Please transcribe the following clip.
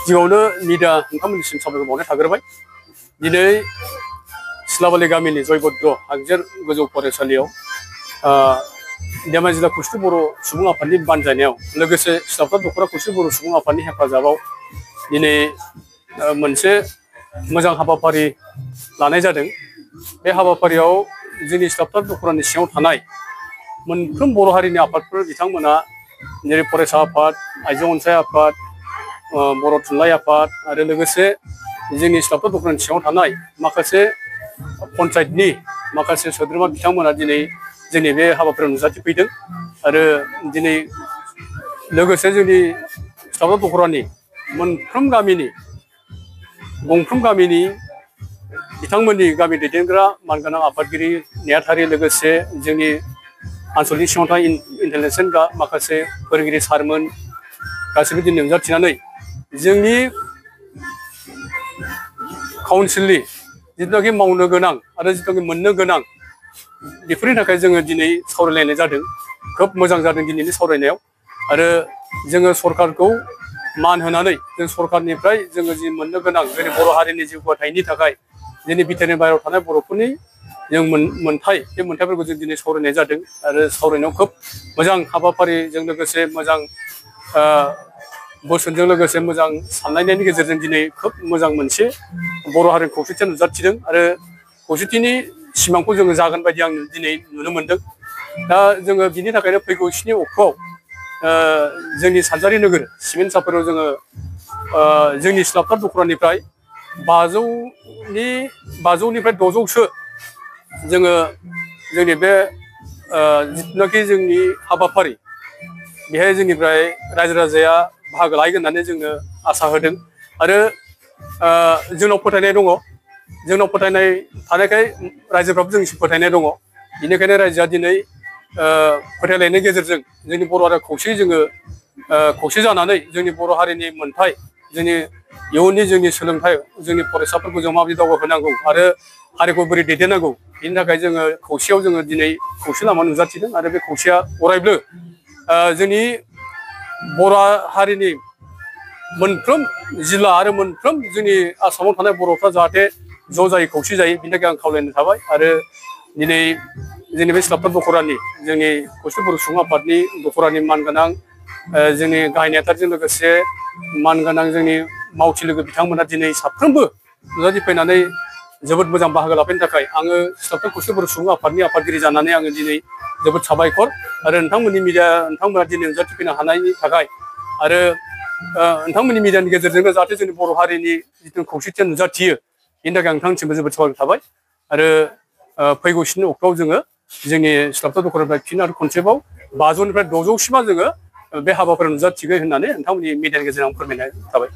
गिबियावनो मिडिया नोंथांमोननिसिम साबायखर बावनाय थाग्रोबाय। दिनै सिलाबालि गामिनि जयभद्र हागजेर गोजौ फरायसालियाव धेमाजि जिल्ला खौसेथि बर' सुबुं आफादनि बानजायनायाव लोगोसे सिलाफोथा दख'रा खौसेथि बर' सुबुं आफादनि हेफाजाबाव दिनै मोनसे मोजां हाबाफारि लानाय जादों। बे हाबाफारियाव जोंनि सिलाफोथा दख'रानि सिङाव थानाय मोनफ्रोम बर' हारिनि आफादफोर बिथांमोना जेरै फरायसा आफाद, आइजो अनसाय आफाद, बर' थुनलाइ आफाद आरो लोगोसे जोंनि सिलाफोथा दख'रानि सिङाव थानाय माखासे पन्चायतनि माखासे सोद्रोमा बिथांमोना दिनै जोंनि बे हाबाफारियाव नुजाथिफैदों आरो दिनै लोगोसे जोंनि सिलाफोथा दख'रानि मोनफ्रोम गामिनि गंफ्रोम गामिनि बिथांमोननि गामि दैदेनग्रा मानगोनां आफादगिरि नेहाथारि लोगोसे जोंनि आनसलिक सिङाव थानाय इन्टेलिजेन्स माखासे फोरोंगिरि सारमोन गासैबो दिनै नुजाथिनानै जोंनि काउन्सिलनि जिथुनाखि मावनो गोनां आरो जिथुनाखि मोननो गोनां बेफोरनि थाखाय जोङो दिनै सावरायलायनाय जादों। खोब मोजां जादों दिनैनि सावरायनायाव आरो जोङो सरकारखौ मान होनानै जों सरकारनिफ्राय जोङो जि मोननो गोनां जोंनि बर' हारिनि जौगाथायनि थाखाय जोंनि बिटिआरनि बाहेरायाव थानाय बर'फोरनि जों मोनथाय बे मोनथायफोरखौ जों दिनै सावरायनाय जादों आरो सावरायनायाव खोब मोजां हाबाफारिजों लोगोसे मोजां बोसोनजों लोगोसे मोजां सानलायनायनि गेजेरजों दिनै खोब मोजां मोनसे बर' हारिनि खौसेथिया नुजाथिदों आरो खौसेथिनि सिमांखौ जोङो जागोन बायदि आं दिनै नुनो मोनदों। दा जोङो बिनि थाखायनो फैगौ 7 अक्ट'आव जोंनि सानजारि नोगोर सिमेन्ट सापरियाव जोङो जोंनि सिलाफोथा दख'रानिफ्राय 500निफ्राय 600सो जोङो जोंनि बे जिथुनाखि जोंनि हाबाफारि बेहाय जोंनिफ्राय रायजो राजाया बाहागो लाहैगोन होननानै जोङो आसा होदों आरो जोंनाव फोथायनाय दङ। जोंनाव फोथायनाय थानायखाय रायजोफ्राबो जोंनि फोथायनाय दङ। बेनिखायनो रायजोआ दिनै फोथायलायनायनि गेजेरजों जोंनि बर' हारिया खौसेयै जोङो खौसे जानानै जोंनि बर' हारिनि मोनथाय जोंनि इयुननि जोंनि सोलोंथाइ जोंनि फरायसाफोरखौ जों माबायदि दावगाहोनांगौ आरो हारिखौ बोरै दैदेननांगौ बेनि थाखाय जोङो खौसेयाव जोङो दिनै खौसे लामा नुजाथिदों आरो बे खौसेया अरायबो जोंनि बर' हारिनि मोनफ्रोम जिल्ला आरो मोनफ्रोम जोंनि आसामाव थानाय बर'फ्रा जाहाथे ज' जायै खौसे जायो बिनि थाखाय आं खावलायनाय थाबाय आरो दिनै जोंनि बे सिलाफोथा दख'रानि जोंनि खौसेथि बर' सुबुं आफादनि दख'रानि मानगोनां जोंनि गाहाय नेहाथारिजों लोगोसे मानगोनां जोंनि मावथि लोगो बिथांमोना दिनै साफ्रोमबो नुजाथिफैनानै जोबोद मोजां बाहागो लाफैनो थाखाय आङो सिलाफोथा खौसेथि बर' सुबुं आफादनि आफादगिरि जानानै आङो दिनै जोबोद साबायखर आरो नोंथांमोननि मिडिया नोंथांमोना दिनै नुजाथिफैनो हानायनि थाखाय आरो नोंथांमोननि मिडियानि गेजेरजोंनो जाहाथे जोंनि बर' हारिनि जिथु खौसेथिया नुजाथियो बेनि थाखाय नोंथांनिसिमबो जोबोद साबायखर थाबाय आरो फैगौ 7 अक्ट'आव जोङो जोंनि सिलाफोथा दख'रानिफ्राय फिन आरो खनसेबाव 500निफ्राय 600सिमा जोङो बे हाबाफारियाव नुजाथिगोन होननानै नोंथांमोननि मिडियानि गेजेरजों आं फोरमायनाय थाबाय।